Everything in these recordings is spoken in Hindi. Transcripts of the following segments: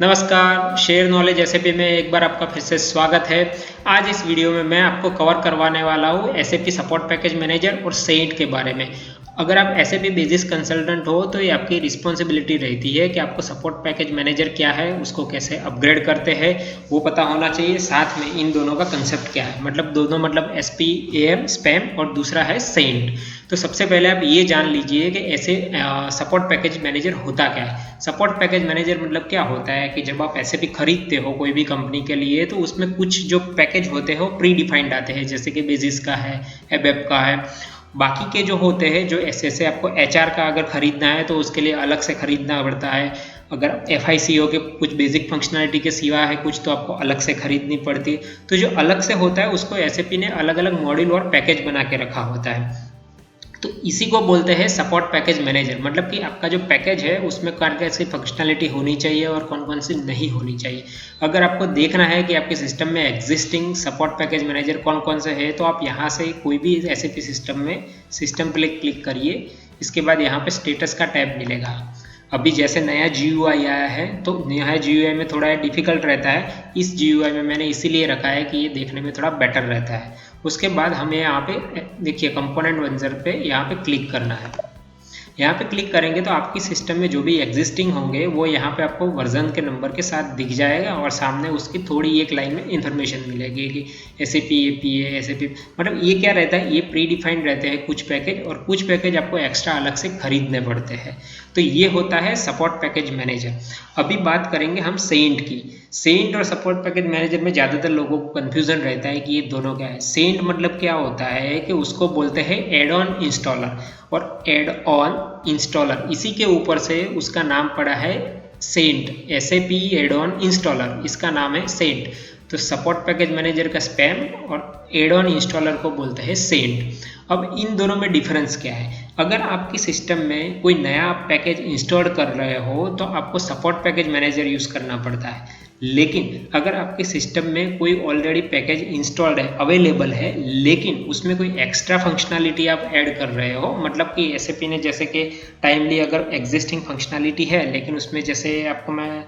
नमस्कार, शेयर नॉलेज एसएपी में एक बार आपका फिर से स्वागत है। आज इस वीडियो में मैं आपको कवर करवाने वाला हूँ एसएपी सपोर्ट पैकेज मैनेजर और सेंट के बारे में। अगर आप एसएपी बेसिस कंसल्टेंट हो तो ये आपकी रिस्पॉन्सिबिलिटी रहती है कि आपको सपोर्ट पैकेज मैनेजर क्या है, उसको कैसे अपग्रेड करते हैं वो पता होना चाहिए। साथ में इन दोनों का कंसेप्ट क्या है, मतलब दोनों मतलब SPAM स्पैम और दूसरा है सेंट। तो सबसे पहले आप ये जान लीजिए कि ऐसे सपोर्ट पैकेज मैनेजर होता क्या है। सपोर्ट पैकेज मैनेजर मतलब क्या होता है कि जब आप एसएपी खरीदते हो कोई भी कंपनी के लिए तो उसमें कुछ जो पैकेज होते हैं वो प्री डिफाइंड आते हैं, जैसे कि बेसिस का है, एबेप का है। बाकी के जो होते हैं जो ऐसे आपको HR का अगर खरीदना है तो उसके लिए अलग से खरीदना पड़ता है। अगर FICO के कुछ बेसिक फंक्शनलिटी के सिवा है कुछ तो आपको अलग से खरीदनी पड़ती है। तो जो अलग से होता है उसको एसएपी ने अलग अलग मॉड्यूल और पैकेज बना के रखा होता है। तो इसी को बोलते हैं सपोर्ट पैकेज मैनेजर। मतलब कि आपका जो पैकेज है उसमें कौन कैसी फंक्शनलिटी होनी चाहिए और कौन कौन सी नहीं होनी चाहिए। अगर आपको देखना है कि आपके सिस्टम में एग्जिस्टिंग सपोर्ट पैकेज मैनेजर कौन कौन से है तो आप यहाँ से कोई भी एसएपी सिस्टम में सिस्टम पे क्लिक करिए। इसके बाद यहाँ पे स्टेटस का टैब मिलेगा। अभी जैसे नया GUI आया है तो नया GUI में थोड़ा डिफिकल्ट रहता है। इस GUI में मैंने इसीलिए रखा है कि ये देखने में थोड़ा बेटर रहता है। उसके बाद हमें यहाँ पे देखिए कंपोनेंट मैनेजर पे यहाँ पे क्लिक करना है। यहाँ पे क्लिक करेंगे तो आपकी सिस्टम में जो भी एग्जिस्टिंग होंगे वो यहाँ पे आपको वर्जन के नंबर के साथ दिख जाएगा और सामने उसकी थोड़ी एक लाइन में इंफॉर्मेशन मिलेगी कि SAP APA SAP। मतलब ये क्या रहता है, ये प्री डिफाइंड रहते हैं कुछ पैकेज और कुछ पैकेज आपको एक्स्ट्रा अलग से खरीदने पड़ते हैं। तो ये होता है सपोर्ट पैकेज मैनेजर। अभी बात करेंगे हम सेंट की। सेंट और सपोर्ट पैकेज मैनेजर में ज़्यादातर लोगों को कन्फ्यूजन रहता है कि ये दोनों क्या है। सेंट मतलब क्या होता है कि उसको बोलते हैं एड ऑन इंस्टॉलर, और एड ऑन इंस्टॉलर इसी के ऊपर से उसका नाम पड़ा है SAINT. SAP add on installer इसका नाम है सेंट। तो सपोर्ट पैकेज मैनेजर का स्पैम और एड ऑन इंस्टॉलर को बोलते हैं सेंट। अब इन दोनों में डिफरेंस क्या है। अगर आपकी सिस्टम में कोई नया पैकेज इंस्टॉल कर रहे हो तो आपको सपोर्ट पैकेज मैनेजर यूज़ करना पड़ता है। लेकिन अगर आपके सिस्टम में कोई ऑलरेडी पैकेज इंस्टॉल्ड है, अवेलेबल है, लेकिन उसमें कोई एक्स्ट्रा फंक्शनलिटी आप ऐड कर रहे हो, मतलब कि SAP ने जैसे कि टाइमली अगर एग्जिस्टिंग फंक्शनलिटी है लेकिन उसमें जैसे आपको मैं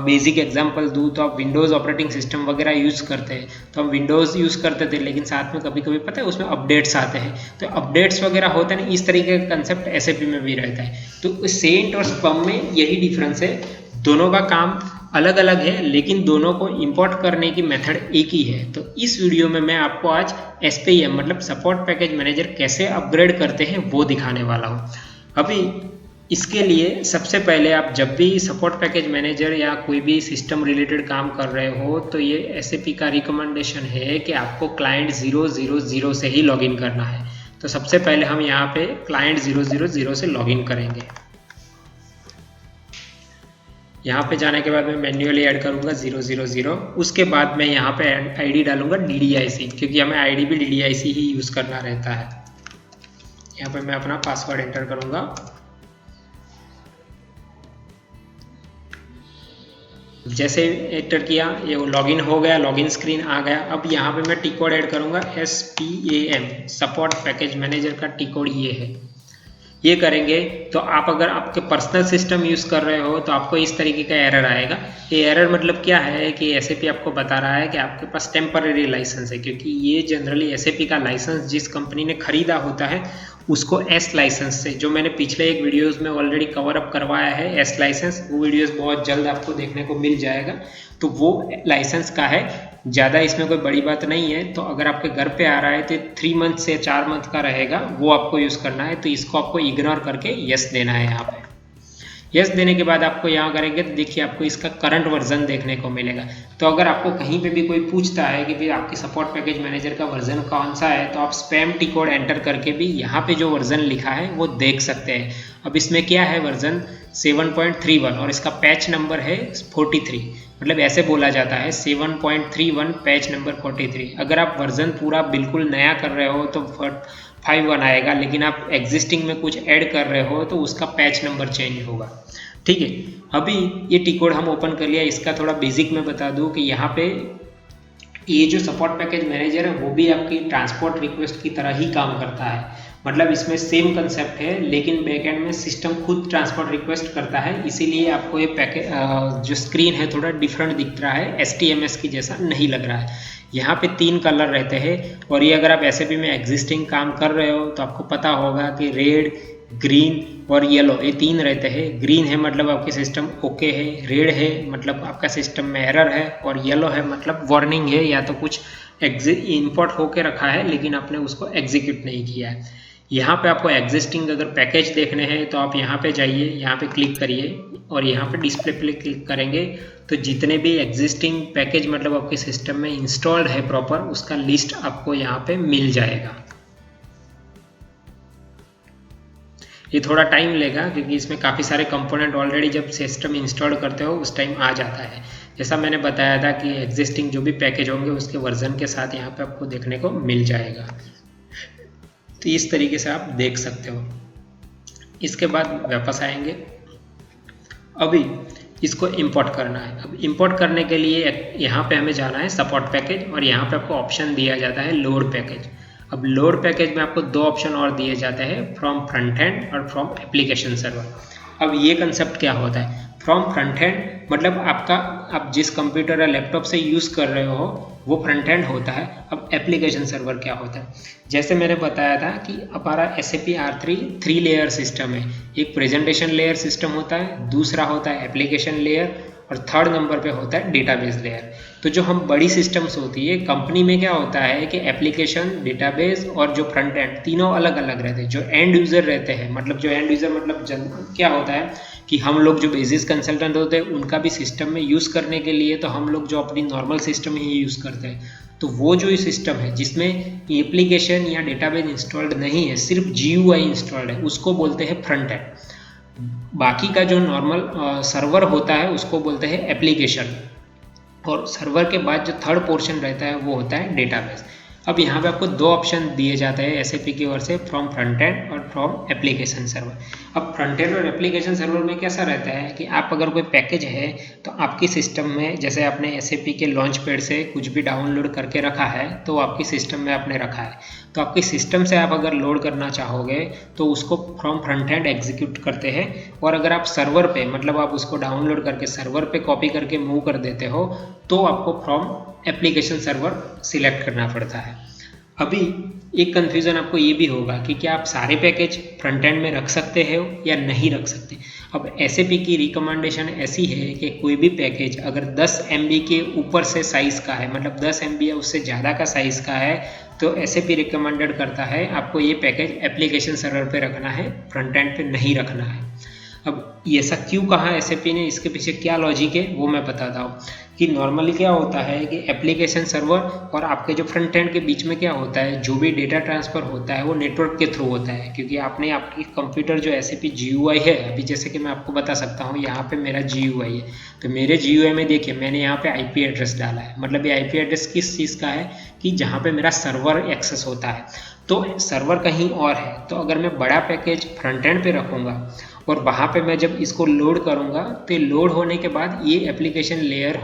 बेसिक एग्जांपल दूँ तो आप विंडोज़ ऑपरेटिंग सिस्टम वगैरह यूज़ करते हैं। तो हम विंडोज़ यूज़ करते थे लेकिन साथ में कभी कभी पता है उसमें अपडेट्स आते हैं, तो अपडेट्स वगैरह होते हैं ना, इस तरीके का कंसेप्ट SAP में भी रहता है। तो सेंट और स्पम में यही डिफरेंस है। दोनों का काम अलग अलग है लेकिन दोनों को इंपोर्ट करने की मेथड एक ही है। तो इस वीडियो में मैं आपको आज SPAM मतलब सपोर्ट पैकेज मैनेजर कैसे अपग्रेड करते हैं वो दिखाने वाला हूँ। अभी इसके लिए सबसे पहले आप जब भी सपोर्ट पैकेज मैनेजर या कोई भी सिस्टम रिलेटेड काम कर रहे हो तो ये SAP का रिकमेंडेशन है कि आपको क्लाइंट 000 से ही लॉगिन करना है। तो सबसे पहले हम यहाँ पे क्लाइंट 000 से लॉगिन करेंगे। यहाँ पे जाने के बाद मैं मैन्युअली ऐड करूँगा 000। उसके बाद मैं यहाँ पे ID डालूंगा DDIC, क्योंकि हमें ID भी DDIC ही यूज़ करना रहता है। यहाँ पे मैं अपना पासवर्ड एंटर करूँगा। जैसे एंटर किया ये लॉगिन हो गया, लॉगिन स्क्रीन आ गया। अब यहाँ पे मैं टी कोड ऐड करूँगा SPAM सपोर्ट पैकेज मैनेजर का टी कोड ये है। ये करेंगे तो आप अगर आपके पर्सनल सिस्टम यूज़ कर रहे हो तो आपको इस तरीके का एरर आएगा। ये एरर मतलब क्या है कि SAP आपको बता रहा है कि आपके पास टेम्पररी लाइसेंस है, क्योंकि ये जनरली SAP का लाइसेंस जिस कंपनी ने खरीदा होता है उसको S लाइसेंस से, जो मैंने पिछले एक वीडियोस में ऑलरेडी कवर अप करवाया है S लाइसेंस, वो वीडियोस बहुत जल्द आपको देखने को मिल जाएगा। तो वो लाइसेंस का है, ज़्यादा इसमें कोई बड़ी बात नहीं है। तो अगर आपके घर पे आ रहा है तो 3 मंथ से 4 मंथ का रहेगा, वो आपको यूज़ करना है। तो इसको आपको इग्नोर करके यस देना है। यहाँ पे यस देने के बाद आपको यहाँ करेंगे तो देखिए आपको इसका करंट वर्जन देखने को मिलेगा। तो अगर आपको कहीं पे भी कोई पूछता है कि भाई आपकी सपोर्ट पैकेज मैनेजर का वर्जन कौन सा है तो आप स्पैम टी कोड एंटर करके भी यहाँ पे जो वर्जन लिखा है वो देख सकते हैं। अब इसमें क्या है, वर्जन 7.31 और इसका पैच नंबर है 43। मतलब ऐसे बोला जाता है 7.31 पैच नंबर 43। अगर आप वर्जन पूरा बिल्कुल नया कर रहे हो तो 5 आएगा, लेकिन आप एग्जिस्टिंग में कुछ ऐड कर रहे हो तो उसका पैच नंबर चेंज होगा। ठीक है, अभी ये टी कोड हम ओपन कर लिया। इसका थोड़ा बेसिक मैं बता दूं कि यहाँ पे ये जो सपोर्ट पैकेज मैनेजर है वो भी आपकी ट्रांसपोर्ट रिक्वेस्ट की तरह ही काम करता है। मतलब इसमें सेम कंसेप्ट है, लेकिन बैकएंड में सिस्टम खुद ट्रांसपोर्ट रिक्वेस्ट करता है, इसीलिए आपको ये पैकेज जो स्क्रीन है थोड़ा डिफरेंट दिख रहा है, HTMS की जैसा नहीं लग रहा है। यहाँ पे 3 कलर रहते हैं, और ये अगर आप SAP में एग्जिस्टिंग काम कर रहे हो तो आपको पता होगा कि रेड, ग्रीन और येलो, ये 3 रहते हैं। ग्रीन है मतलब आपके सिस्टम ओके है, रेड है मतलब आपका सिस्टम में एरर है, और येलो है मतलब वार्निंग है, या तो कुछ इंपोर्ट होके रखा है लेकिन आपने उसको एग्जीक्यूट नहीं किया है। यहाँ पे आपको एग्जिस्टिंग अगर पैकेज देखने हैं तो आप यहाँ पे जाइए, यहाँ पे क्लिक करिए और यहाँ पे डिस्प्ले पे क्लिक करेंगे तो जितने भी एग्जिस्टिंग पैकेज मतलब आपके सिस्टम में इंस्टॉल्ड है प्रॉपर, उसका लिस्ट आपको यहाँ पे मिल जाएगा। ये थोड़ा टाइम लेगा क्योंकि इसमें काफ़ी सारे कंपोनेंट ऑलरेडी जब सिस्टम इंस्टॉल करते हो उस टाइम आ जाता है। जैसा मैंने बताया था कि एग्जिस्टिंग जो भी पैकेज होंगे उसके वर्जन के साथ यहाँ पे आपको देखने को मिल जाएगा। तो इस तरीके से आप देख सकते हो। इसके बाद वापस आएंगे, अभी इसको इंपोर्ट करना है। अब इंपोर्ट करने के लिए यहाँ पे हमें जाना है सपोर्ट पैकेज, और यहाँ पे आपको ऑप्शन दिया जाता है लोड पैकेज। अब लोड पैकेज में आपको 2 ऑप्शन और दिए जाते हैं, फ्रॉम फ्रंट एंड और फ्रॉम एप्लीकेशन सर्वर। अब ये कंसेप्ट क्या होता है? फ्रॉम फ्रंट एंड मतलब आपका आप जिस कंप्यूटर या लैपटॉप से यूज़ कर रहे हो वो फ्रंट एंड होता है। अब एप्लीकेशन सर्वर क्या होता है? जैसे मैंने बताया था कि हमारा SAP R3 3 लेयर सिस्टम है। एक प्रेजेंटेशन लेयर सिस्टम होता है, दूसरा होता है एप्लीकेशन लेयर, और 3rd नंबर पे होता है डेटाबेस लेयर। तो जो हम बड़ी सिस्टम्स होती है कंपनी में, क्या होता है कि एप्लीकेशन, डेटाबेस और जो फ्रंट एंड तीनों अलग अलग रहते हैं। जो एंड यूज़र रहते हैं, मतलब जो एंड यूज़र मतलब क्या होता है कि हम लोग जो बेसिस कंसल्टेंट होते हैं उनका भी सिस्टम में यूज़ करने के लिए तो हम लोग जो अपनी नॉर्मल सिस्टम ही यूज़ करते हैं। तो वो जो सिस्टम है जिसमें एप्लीकेशन या डेटाबेस इंस्टॉल्ड नहीं है, सिर्फ GUI इंस्टॉल्ड है, उसको बोलते हैं फ्रंट एंड। बाकी का जो नॉर्मल सर्वर होता है उसको बोलते हैं एप्लीकेशन, और सर्वर के बाद जो 3rd पोर्शन रहता है वो होता है डेटाबेस। अब यहाँ पे आपको 2 ऑप्शन दिए जाते हैं SAP की ओर से, फ्रॉम फ्रंट एंड और फ्रॉम एप्लीकेशन सर्वर। अब फ्रंट एंड और एप्लीकेशन सर्वर में कैसा रहता है कि आप अगर कोई पैकेज है तो आपकी सिस्टम में, जैसे आपने SAP के लॉन्च पैड से कुछ भी डाउनलोड करके रखा है तो आपकी सिस्टम में आपने रखा है, तो आपकी सिस्टम से आप अगर लोड करना चाहोगे तो उसको फ्रॉम फ्रंट एंड एग्जीक्यूट करते हैं। और अगर आप सर्वर पे मतलब आप उसको डाउनलोड करके सर्वर पे कॉपी करके मूव कर देते हो तो आपको फ्रॉम एप्लीकेशन सर्वर सिलेक्ट करना पड़ता है। अभी एक कन्फ्यूज़न आपको ये भी होगा कि क्या आप सारे पैकेज फ्रंट एंड में रख सकते हो या नहीं रख सकते। अब SAP की रिकमेंडेशन ऐसी है कि कोई भी पैकेज अगर 10 MB के ऊपर से साइज़ का है, मतलब 10 MB या उससे ज़्यादा का साइज़ का है, तो SAP रिकमेंडेड करता है आपको ये पैकेज एप्लीकेशन सर्वर पे रखना है, फ्रंट एंड पे नहीं रखना है। अब ये ऐसा क्यों कहा SAP ने, इसके पीछे क्या लॉजिक है वो मैं बताता हूँ। कि नॉर्मली क्या होता है कि एप्लीकेशन सर्वर और आपके जो फ्रंट एंड के बीच में क्या होता है, जो भी डेटा ट्रांसफ़र होता है वो नेटवर्क के थ्रू होता है, क्योंकि आपने आपकी कंप्यूटर जो SAP GUI है, अभी जैसे कि मैं आपको बता सकता हूँ यहाँ पे मेरा GUI है, तो मेरे GUI में देखिए मैंने यहाँ पे IP एड्रेस डाला है। मतलब ये IP एड्रेस किस चीज़ का है कि जहाँ पे मेरा सर्वर एक्सेस होता है, तो सर्वर कहीं और है। तो अगर मैं बड़ा पैकेज फ्रंट एंड पे रखूँगा और वहाँ पे मैं जब इसको लोड करूँगा तो लोड होने के बाद ये एप्लीकेशन लेयर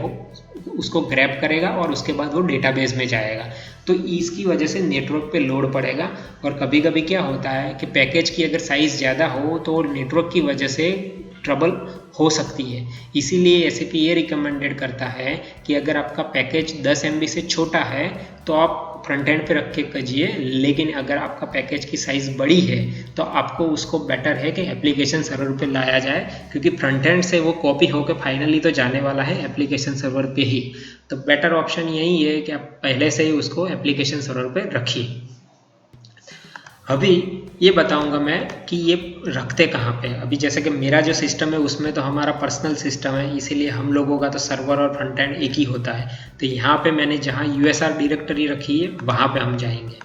उसको ग्रैब करेगा और उसके बाद वो डेटाबेस में जाएगा, तो इसकी वजह से नेटवर्क पे लोड पड़ेगा। और कभी कभी क्या होता है कि पैकेज की अगर साइज़ ज़्यादा हो तो नेटवर्क की वजह से ट्रबल हो सकती है। इसीलिए SAP ये रिकमेंडेड करता है कि अगर आपका पैकेज 10 MB से छोटा है तो आप फ्रंट एंड पे रख के कीजिए, लेकिन अगर आपका पैकेज की साइज़ बड़ी है तो आपको उसको बेटर है कि एप्लीकेशन सर्वर पे लाया जाए, क्योंकि फ्रंट एंड से वो कॉपी होकर फाइनली तो जाने वाला है एप्लीकेशन सर्वर पे ही। तो बेटर ऑप्शन यही है कि आप पहले से ही उसको एप्लीकेशन सर्वर पे रखिए। अभी ये बताऊंगा मैं कि ये रखते कहाँ पे। अभी जैसे कि मेरा जो सिस्टम है उसमें तो हमारा पर्सनल सिस्टम है, इसीलिए हम लोगों का तो सर्वर और फ्रंट एंड एक ही होता है। तो यहाँ पे मैंने जहाँ USR डायरेक्टरी रखी है वहाँ पे हम जाएंगे।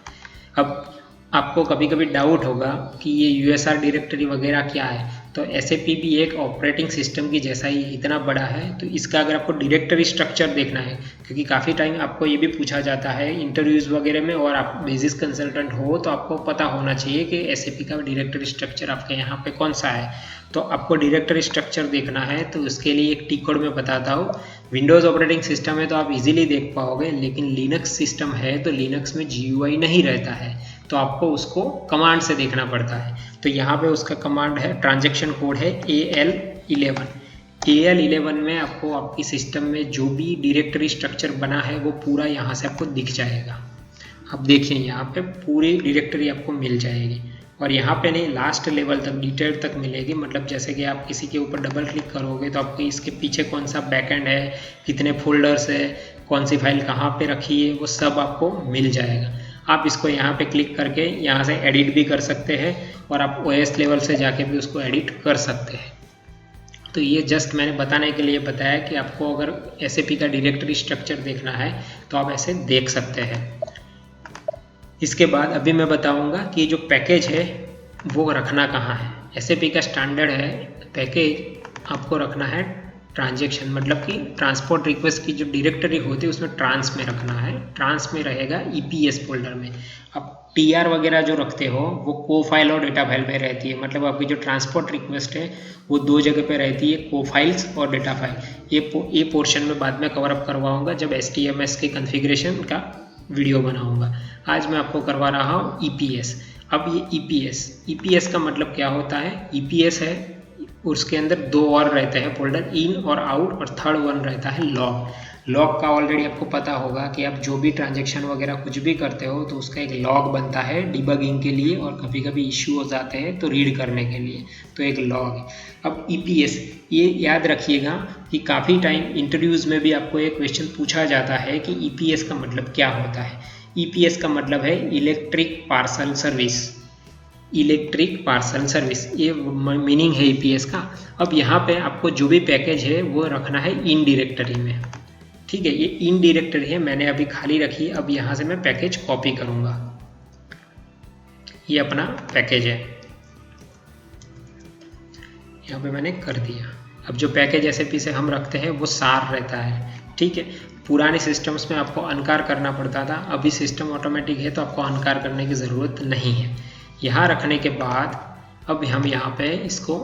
अब आपको कभी कभी डाउट होगा कि ये USR डायरेक्टरी वगैरह क्या है, तो SAP भी एक ऑपरेटिंग सिस्टम की जैसा ही इतना बड़ा है, तो इसका अगर आपको डायरेक्टरी स्ट्रक्चर देखना है, क्योंकि काफ़ी टाइम आपको ये भी पूछा जाता है इंटरव्यूज़ वगैरह में, और आप बेसिस कंसल्टेंट हो तो आपको पता होना चाहिए कि SAP का डायरेक्टरी स्ट्रक्चर आपके यहाँ पे कौन सा है। तो आपको डायरेक्टरी स्ट्रक्चर देखना है तो उसके लिए एक टी कोड में बताता हूँ। विंडोज़ ऑपरेटिंग सिस्टम है तो आप इजीली देख पाओगे, लेकिन लिनक्स सिस्टम है तो लिनक्स में GUI नहीं रहता है। तो आपको उसको कमांड से देखना पड़ता है। तो यहाँ पे उसका कमांड है, ट्रांजैक्शन कोड है AL11। AL11 में आपको आपकी सिस्टम में जो भी डायरेक्टरी स्ट्रक्चर बना है वो पूरा यहाँ से आपको दिख जाएगा। अब देखिए यहाँ पे पूरी डायरेक्टरी आपको मिल जाएगी और यहाँ पे नहीं, लास्ट लेवल तक, डिटेल तक मिलेगी। मतलब जैसे कि आप किसी के ऊपर डबल क्लिक करोगे तो आपको इसके पीछे कौन सा बैकएंड है, कितने फोल्डर्स है, कौन सी फाइल कहाँ पे रखी है, वो सब आपको मिल जाएगा। आप इसको यहाँ पे क्लिक करके यहाँ से एडिट भी कर सकते हैं और आप OS लेवल से जाके भी उसको एडिट कर सकते हैं। तो ये जस्ट मैंने बताने के लिए बताया कि आपको अगर SAP का डायरेक्टरी स्ट्रक्चर देखना है तो आप ऐसे देख सकते हैं। इसके बाद अभी मैं बताऊंगा कि जो पैकेज है वो रखना कहाँ है। SAP का स्टैंडर्ड है पैकेज आपको रखना है ट्रांजैक्शन, मतलब कि ट्रांसपोर्ट रिक्वेस्ट की जो डायरेक्टरी होती है उसमें ट्रांस में रखना है। ट्रांस में रहेगा EPS फोल्डर में। अब TR वगैरह जो रखते हो वो को फाइल और डेटा फाइल में रहती है। मतलब आपकी जो ट्रांसपोर्ट रिक्वेस्ट है वो दो जगह पे रहती है, को फाइल्स और डेटा फाइल। ये पोर्शन में बाद में कवर अप करवाऊंगा जब HTMS के कॉन्फ़िगरेशन का वीडियो बनाऊंगा। आज मैं आपको करवा रहा हूँ EPS। अब ये EPS का मतलब क्या होता है? EPS है, उसके अंदर दो और रहते हैं फोल्डर, इन और आउट, और थर्ड वन रहता है लॉग। लॉग का ऑलरेडी आपको पता होगा कि आप जो भी ट्रांजैक्शन वगैरह कुछ भी करते हो तो उसका एक लॉग बनता है डिबगिंग के लिए, और कभी कभी इश्यू हो जाते हैं तो रीड करने के लिए, तो एक लॉग है। अब EPS, ये याद रखिएगा कि काफ़ी टाइम इंटरव्यूज़ में भी आपको एक क्वेश्चन पूछा जाता है कि EPS का मतलब क्या होता है। EPS का मतलब है electric parcel service. Electric parcel service, ये मीनिंग है EPS का। अब यहाँ पे आपको जो भी पैकेज है वो रखना है इन डायरेक्टरी में। ठीक है, ये इन डायरेक्टरी है, मैंने अभी खाली रखी है। अब यहाँ से मैं पैकेज कॉपी करूँगा। ये अपना पैकेज है, यहाँ पे मैंने कर दिया। अब जो पैकेज SAP से हम रखते हैं वो सार रहता है। ठीक है, पुराने सिस्टम्स में आपको अनकार करना पड़ता था, अभी सिस्टम ऑटोमेटिक है तो आपको अनकार करने की ज़रूरत नहीं है। यहाँ रखने के बाद अब हम यहाँ पे इसको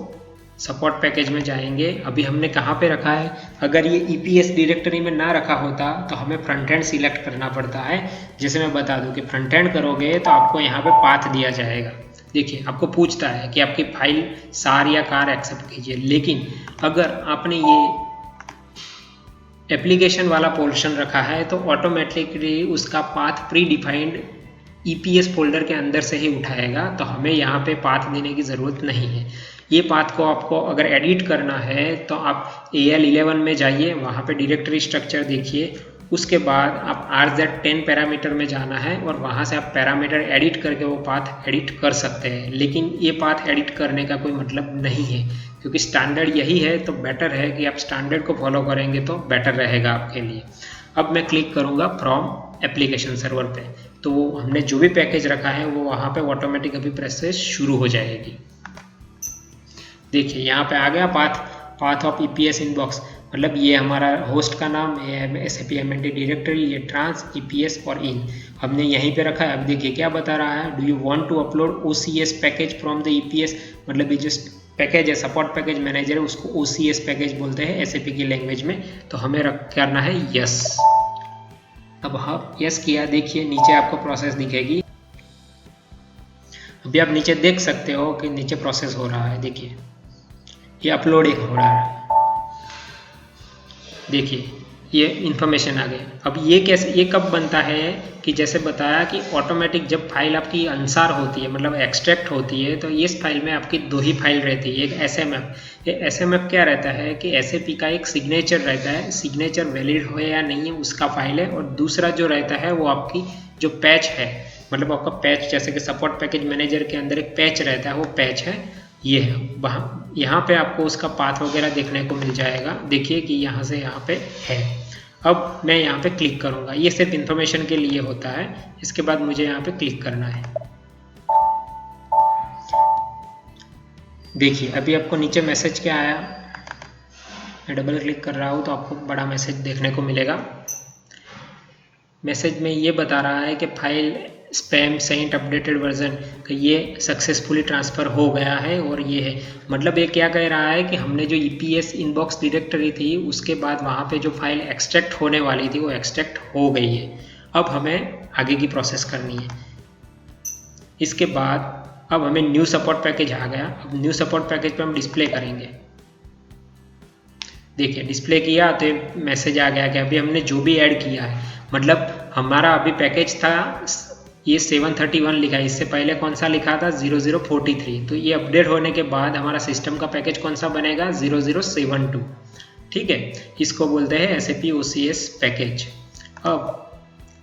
सपोर्ट पैकेज में जाएंगे। अभी हमने कहाँ पे रखा है? अगर ये EPS डायरेक्टरी में ना रखा होता तो हमें फ्रंट एंड सिलेक्ट करना पड़ता है। जैसे मैं बता दूं कि फ्रंट एंड करोगे तो आपको यहाँ पे पाथ दिया जाएगा। देखिए, आपको पूछता है कि आपकी फाइल सार या कार एक्सेप्ट कीजिए, लेकिन अगर आपने ये एप्लीकेशन वाला पोर्शन रखा है तो ऑटोमेटिकली उसका path pre defined EPS folder के अंदर से ही उठाएगा, तो हमें यहाँ पे पाथ देने की ज़रूरत नहीं है। ये पाथ को आपको अगर एडिट करना है तो आप AL11 में जाइए, वहाँ पे डायरेक्टरी स्ट्रक्चर देखिए, उसके बाद आप RZ10 पैरामीटर में जाना है और वहाँ से आप पैरामीटर एडिट करके वो पाथ एडिट कर सकते हैं। लेकिन ये पाथ एडिट करने का कोई मतलब नहीं है, क्योंकि स्टैंडर्ड यही है, तो बेटर है कि आप स्टैंडर्ड को फॉलो करेंगे तो बेटर रहेगा आपके लिए। अब मैं क्लिक करूँगा फ्रॉम एप्लीकेशन सर्वर पे, तो वो हमने जो भी पैकेज रखा है वो वहाँ पे ऑटोमेटिक अभी प्रोसेस शुरू हो जाएगी। देखिए यहाँ पे आ गया पाथ ऑफ EPS इनबॉक्स, मतलब ये हमारा होस्ट का नाम, ये SAP MNT डायरेक्टरी, ये ट्रांस, EPS और इन हमने यहीं पे रखा है। अब देखिए क्या बता रहा है, do you want to upload OCS package from the EPS, मतलब ये जो पैकेज है सपोर्ट पैकेज मैनेजर है उसको OCS पैकेज बोलते हैं SAP की लैंग्वेज में, तो हमें करना है यस। अब हम यस किया, देखिए नीचे आपको प्रोसेस दिखेगी। अभी आप नीचे देख सकते हो कि नीचे प्रोसेस हो रहा है, देखिए ये अपलोडिंग हो रहा है, देखिए ये इन्फॉर्मेशन आ गई। अब ये कैसे, ये कब बनता है कि जैसे बताया कि ऑटोमेटिक जब फाइल आपकी अनुसार होती है, मतलब एक्सट्रैक्ट होती है, तो इस फाइल में आपकी दो ही फाइल रहती है। एक SMF, ये SMF क्या रहता है कि SAP का एक सिग्नेचर रहता है, सिग्नेचर वैलिड हो या नहीं है उसका फाइल है, और दूसरा जो रहता है वो आपकी जो पैच है, मतलब आपका पैच, जैसे कि सपोर्ट पैकेज मैनेजर के अंदर एक पैच रहता है, वो पैच है, ये है वहाँ। यहाँ पे आपको उसका पाथ वगैरह देखने को मिल जाएगा, देखिए कि यहाँ से यहाँ पे है। अब मैं यहाँ पे क्लिक करूँगा, ये सिर्फ इन्फॉर्मेशन के लिए होता है। इसके बाद मुझे यहाँ पे क्लिक करना है। देखिए अभी आपको नीचे मैसेज क्या आया, मैं डबल क्लिक कर रहा हूँ तो आपको बड़ा मैसेज देखने को मिलेगा। मैसेज में ये बता रहा है कि file SPAM SAINT updated version कि ये सक्सेसफुली ट्रांसफ़र हो गया है, और ये है, मतलब ये क्या कह रहा है कि हमने जो EPS इनबॉक्स डायरेक्टरी थी उसके बाद वहाँ पे जो फाइल एक्सट्रैक्ट होने वाली थी वो एक्सट्रैक्ट हो गई है। अब हमें आगे की प्रोसेस करनी है। इसके बाद अब हमें न्यू सपोर्ट पैकेज आ गया। अब न्यू सपोर्ट पैकेज पे हम डिस्प्ले करेंगे। देखिए डिस्प्ले किया तो मैसेज आ गया कि अभी हमने जो भी ऐड किया है, मतलब हमारा अभी पैकेज था ये 731 लिखा है, इससे पहले कौन सा लिखा था 0043। तो ये अपडेट होने के बाद हमारा सिस्टम का पैकेज कौन सा बनेगा 0072। ठीक है, इसको बोलते हैं SAP OCS पैकेज। अब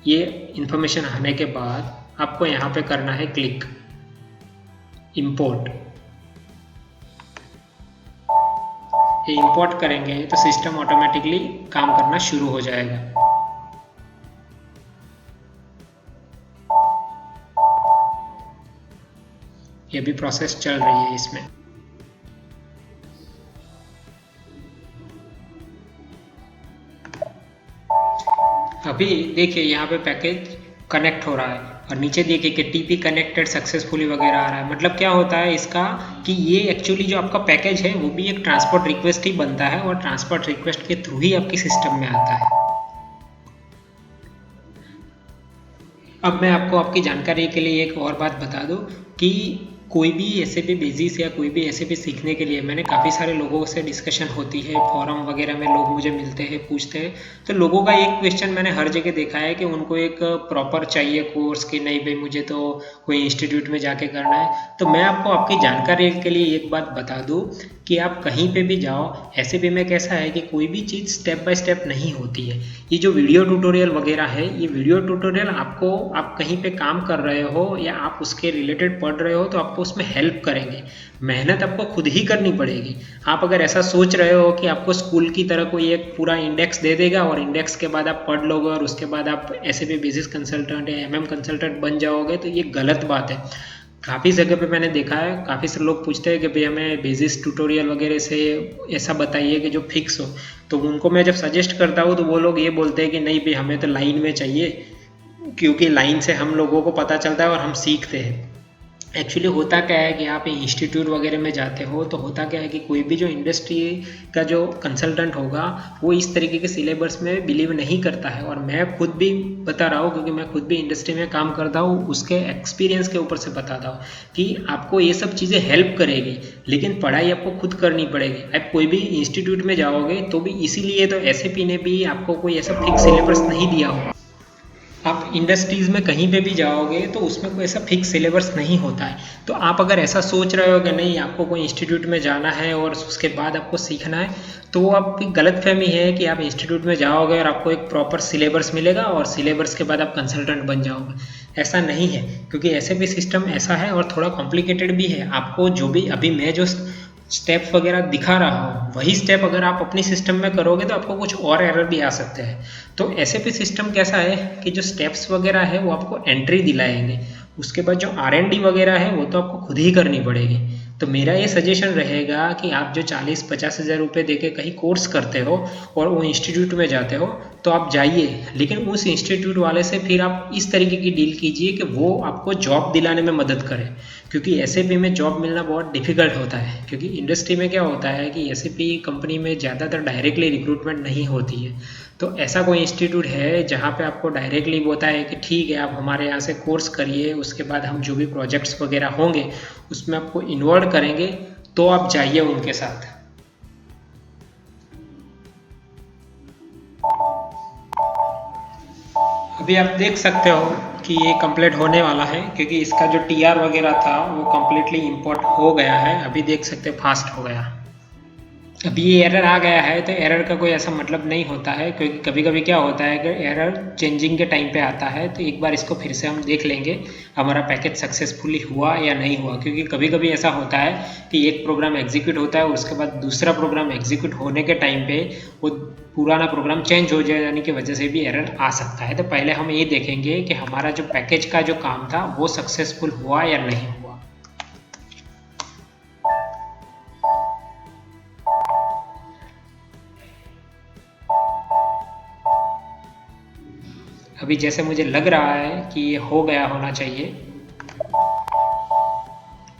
ये इंफॉर्मेशन आने के बाद आपको यहाँ पे करना है क्लिक इंपोर्ट। ये इंपोर्ट करेंगे तो सिस्टम ऑटोमेटिकली काम करना शुरू हो जाएगा। ये भी प्रोसेस चल रही है इसमें। अभी देखिए यहाँ पे पैकेज कनेक्ट हो रहा है और नीचे देखिए कि TP कनेक्टेड सक्सेसफुली वगैरह आ रहा है। मतलब क्या होता है इसका कि ये एक्चुअली जो आपका पैकेज है वो भी एक ट्रांसपोर्ट रिक्वेस्ट ही बनता है और ट्रांसपोर्ट रिक्वेस्ट के थ्रू ही आपके सिस्टम में आता है। अब मैं आपको आपकी जानकारी के लिए एक और बात बता दूं कि कोई भी SAP बेसिस या कोई भी SAP सीखने के लिए मैंने काफ़ी सारे लोगों से डिस्कशन होती है, फॉरम वगैरह में लोग मुझे मिलते हैं, पूछते हैं। तो लोगों का एक क्वेश्चन मैंने हर जगह देखा है कि उनको एक प्रॉपर चाहिए कोर्स कि नहीं भाई मुझे तो कोई इंस्टीट्यूट में जाके करना है। तो मैं आपको आपकी जानकारी के लिए एक बात बता दूँ कि आप कहीं पे भी जाओ, SAP में कैसा है कि कोई भी चीज़ स्टेप बाय स्टेप नहीं होती है। ये जो वीडियो ट्यूटोरियल वगैरह है, ये वीडियो ट्यूटोरियल आपको, आप कहीं पे काम कर रहे हो या आप उसके रिलेटेड पढ़ रहे हो तो आपको उसमें हेल्प करेंगे। मेहनत आपको खुद ही करनी पड़ेगी। आप अगर ऐसा सोच रहे हो कि आपको स्कूल की तरह कोई एक पूरा इंडेक्स दे देगा और इंडेक्स के बाद आप पढ़ लोगे और उसके बाद आप SAP बेसिस कंसल्टेंट या MM कंसल्टेंट बन जाओगे, तो ये गलत बात है। काफ़ी जगह पे मैंने देखा है, काफ़ी सारे लोग पूछते हैं कि भाई हमें बेसिस ट्यूटोरियल वगैरह से ऐसा बताइए कि जो फिक्स हो। तो उनको मैं जब सजेस्ट करता हूँ तो वो लोग ये बोलते हैं कि नहीं भाई हमें तो लाइन में चाहिए, क्योंकि लाइन से हम लोगों को पता चलता है और हम सीखते हैं। एक्चुअली होता क्या है कि आप इंस्टीट्यूट वगैरह में जाते हो तो होता क्या है कि कोई भी जो इंडस्ट्री का जो कंसल्टेंट होगा वो इस तरीके के सिलेबस में बिलीव नहीं करता है। और मैं खुद भी बता रहा हूँ क्योंकि मैं खुद भी इंडस्ट्री में काम करता हूँ, उसके एक्सपीरियंस के ऊपर से बताता हूँ कि आपको ये सब चीज़ें हेल्प करेगी, लेकिन पढ़ाई आपको खुद करनी पड़ेगी। आप कोई भी इंस्टीट्यूट में जाओगे तो भी इसीलिए तो SAP ने भी आपको कोई ऐसा फिक्स सिलेबस नहीं दिया होगा। आप इंडस्ट्रीज़ में कहीं पे भी जाओगे तो उसमें कोई ऐसा फिक्स सिलेबस नहीं होता है। तो आप अगर ऐसा सोच रहे हो कि नहीं आपको कोई इंस्टीट्यूट में जाना है और उसके बाद आपको सीखना है, तो वो आपकी गलतफहमी है कि आप इंस्टीट्यूट में जाओगे और आपको एक प्रॉपर सिलेबस मिलेगा और सिलेबस के बाद आप कंसल्टेंट बन जाओगे। ऐसा नहीं है, क्योंकि SAP सिस्टम ऐसा है और थोड़ा कॉम्प्लिकेटेड भी है। आपको जो भी अभी मैं जो स्टेप वगैरह दिखा रहा हूँ वही स्टेप अगर आप अपनी सिस्टम में करोगे तो आपको कुछ और एरर भी आ सकते हैं। तो SAP सिस्टम कैसा है कि जो स्टेप्स वगैरह है वो आपको एंट्री दिलाएंगे, उसके बाद जो R&D वगैरह है वो तो आपको खुद ही करनी पड़ेगी। तो मेरा ये सजेशन रहेगा कि आप जो 40-50 हज़ार रुपये देके कहीं कोर्स करते हो और वो इंस्टीट्यूट में जाते हो तो आप जाइए, लेकिन उस इंस्टीट्यूट वाले से फिर आप इस तरीके की डील कीजिए कि वो आपको जॉब दिलाने में मदद करे। क्योंकि SAP में जॉब मिलना बहुत डिफिकल्ट होता है, क्योंकि इंडस्ट्री में क्या होता है कि SAP कंपनी में ज़्यादातर डायरेक्टली रिक्रूटमेंट नहीं होती है। तो ऐसा कोई इंस्टीट्यूट है जहाँ पे आपको डायरेक्टली बोलता है कि ठीक है आप हमारे यहाँ से कोर्स करिए, उसके बाद हम जो भी प्रोजेक्ट्स वगैरह होंगे उसमें आपको इन्वॉल्व करेंगे, तो आप जाइए उनके साथ। अभी आप देख सकते हो कि ये कंप्लीट होने वाला है, क्योंकि इसका जो TR वगैरह था वो कम्प्लीटली इंपोर्ट हो गया है। अभी देख सकते हो फास्ट हो गया। अभी ये एरर आ गया है तो एरर का कोई ऐसा मतलब नहीं होता है, क्योंकि कभी कभी क्या होता है कि एरर चेंजिंग के टाइम पे आता है। तो एक बार इसको फिर से हम देख लेंगे हमारा पैकेज सक्सेसफुली हुआ या नहीं हुआ, क्योंकि कभी कभी ऐसा होता है कि एक प्रोग्राम एग्जीक्यूट होता है उसके बाद दूसरा प्रोग्राम एग्जीक्यूट होने के टाइम पे वो पुराना प्रोग्राम चेंज हो जाने की वजह से भी एरर आ सकता है। तो पहले हम ये देखेंगे कि हमारा जो पैकेज का जो काम था वो सक्सेसफुल हुआ या नहीं हुआ। अभी जैसे मुझे लग रहा है कि ये हो गया होना चाहिए,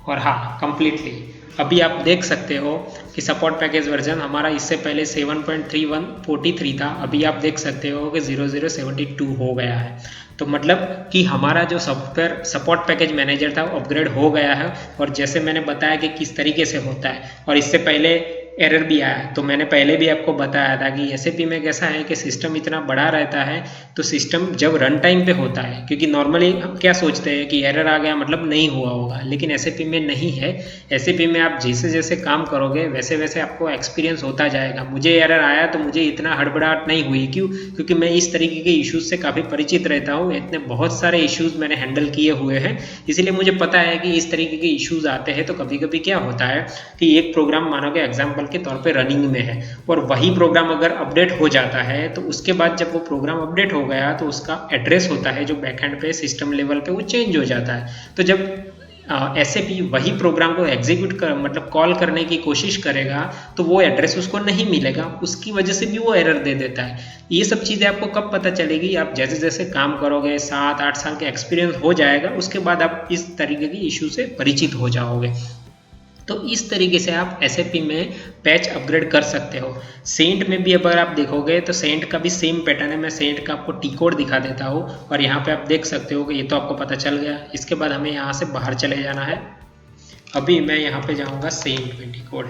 और हाँ कम्प्लीटली। अभी आप देख सकते हो कि सपोर्ट पैकेज वर्जन हमारा इससे पहले 7.3143 था, अभी आप देख सकते हो कि 0072 हो गया है। तो मतलब कि हमारा जो सॉफ्टवेयर सपोर्ट पैकेज मैनेजर था वो अपग्रेड हो गया है। और जैसे मैंने बताया कि किस तरीके से होता है, और इससे पहले एरर भी आया, तो मैंने पहले भी आपको बताया था कि एसएपी में कैसा है कि सिस्टम इतना बड़ा रहता है, तो सिस्टम जब रन टाइम पे होता है, क्योंकि नॉर्मली हम क्या सोचते हैं कि एरर आ गया मतलब नहीं हुआ होगा, लेकिन एसएपी में नहीं है। एसएपी में आप जैसे जैसे काम करोगे वैसे वैसे आपको एक्सपीरियंस होता जाएगा। मुझे एरर आया तो मुझे इतना हड़बड़ाहट नहीं हुई, क्यों? क्योंकि मैं इस तरीके के इश्यूज से काफ़ी परिचित रहता हूँ, इतने बहुत सारे इश्यूज मैंने हैंडल किए हुए हैं, इसलिए मुझे पता है कि इस तरीके के इश्यूज आते हैं। तो कभी कभी क्या होता है कि एक प्रोग्राम मानो कि एग्जाम्पल के तौर पर रनिंग में है, और वही प्रोग्राम अगर अपडेट हो जाता है, तो उसके बाद जब वो प्रोग्राम अपडेट हो गया तो उसका एड्रेस होता है जो बैकएंड पे सिस्टम लेवल पे वो चेंज हो जाता है। तो जब एसएपी वही प्रोग्राम को एग्जीक्यूट कर मतलब कॉल करने की कोशिश करेगा तो वो एड्रेस उसको नहीं मिलेगा, उसकी वजह से भी वो एरर दे देता है। ये सब चीज़ें आपको कब पता चलेगी? आप जैसे जैसे काम करोगे, 7-8 साल के एक्सपीरियंस हो जाएगा, उसके बाद आप इस तरीके की इशू से परिचित हो जाओगे। तो इस तरीके से आप एसएपी में पैच अपग्रेड कर सकते हो। सेंट में भी अगर आप देखोगे तो सेंट का भी सेम पैटर्न है। मैं सेंट का आपको टी कोड दिखा देता हूँ, और यहाँ पे आप देख सकते हो कि ये तो आपको पता चल गया। इसके बाद हमें यहाँ से बाहर चले जाना है। अभी मैं यहाँ पे जाऊँगा सेंट में टी कोड।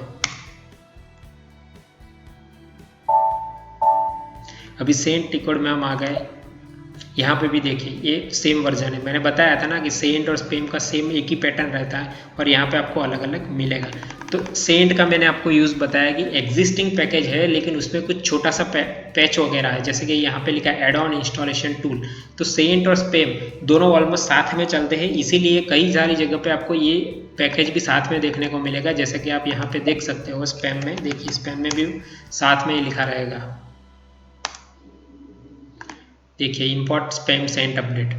अभी सेंट टी कोड में हम आ गए। यहाँ पे भी देखिए ये सेम वर्जन है। मैंने बताया था ना कि सेंट और स्पैम का सेम एक ही पैटर्न रहता है, और यहाँ पे आपको अलग अलग मिलेगा। तो सेंट का मैंने आपको यूज़ बताया कि एग्जिस्टिंग पैकेज है, लेकिन उसमें कुछ छोटा सा पैच वगैरह है, जैसे कि यहाँ पे लिखा है एड ऑन इंस्टॉलेशन टूल। तो सेंट और स्पैम दोनों ऑलमोस्ट साथ में चलते हैं, इसीलिए कई सारी जगह पे आपको ये पैकेज भी साथ में देखने को मिलेगा। जैसे कि आप यहाँ पे देख सकते हो स्पैम में, देखिए स्पैम में भी साथ में ही लिखा रहेगा। देखिए इंपोर्ट स्पैम सेंट अपडेट।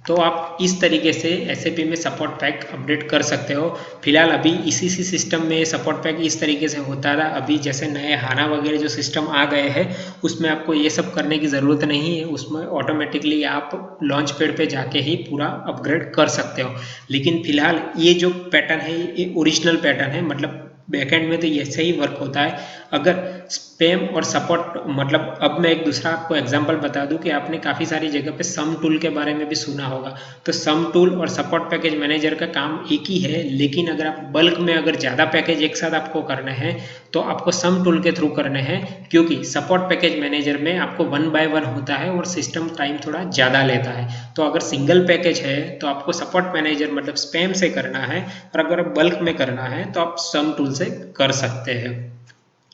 तो आप इस तरीके से एसएपी में सपोर्ट पैक अपडेट कर सकते हो। फिलहाल अभी इसी सिस्टम में सपोर्ट पैक इस तरीके से होता रहा। अभी जैसे नए हाना वगैरह जो सिस्टम आ गए हैं उसमें आपको ये सब करने की ज़रूरत नहीं है, उसमें ऑटोमेटिकली आप लॉन्च पैड पे जाके ही पूरा अपग्रेड कर सकते हो। लेकिन फिलहाल ये जो पैटर्न है ये ओरिजिनल पैटर्न है, मतलब बैकएंड में तो ऐसे ही वर्क होता है। अगर स्पैम और सपोर्ट मतलब अब मैं एक दूसरा आपको एग्जांपल बता दूं कि आपने काफ़ी सारी जगह पे सम टूल के बारे में भी सुना होगा। तो सम टूल और सपोर्ट पैकेज मैनेजर का काम एक ही है, लेकिन अगर आप बल्क में अगर ज़्यादा पैकेज एक साथ आपको करने हैं तो आपको सम टूल के थ्रू करने हैं, क्योंकि सपोर्ट पैकेज मैनेजर में आपको 1 by 1 होता है और सिस्टम टाइम थोड़ा ज़्यादा लेता है। तो अगर सिंगल पैकेज है तो आपको सपोर्ट मैनेजर मतलब स्पैम से करना है, और अगर बल्क में करना है तो आप सम टूल से कर सकते हैं।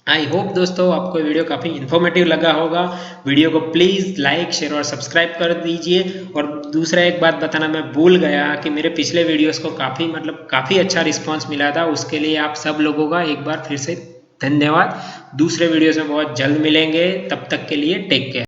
आई होप दोस्तों आपको वीडियो काफ़ी इन्फॉर्मेटिव लगा होगा। वीडियो को प्लीज़ लाइक, शेयर और सब्सक्राइब कर दीजिए। और दूसरा एक बात बताना मैं भूल गया कि मेरे पिछले वीडियोस को काफ़ी अच्छा रिस्पांस मिला था, उसके लिए आप सब लोगों का एक बार फिर से धन्यवाद। दूसरे वीडियोस में बहुत जल्द मिलेंगे, तब तक के लिए टेक केयर।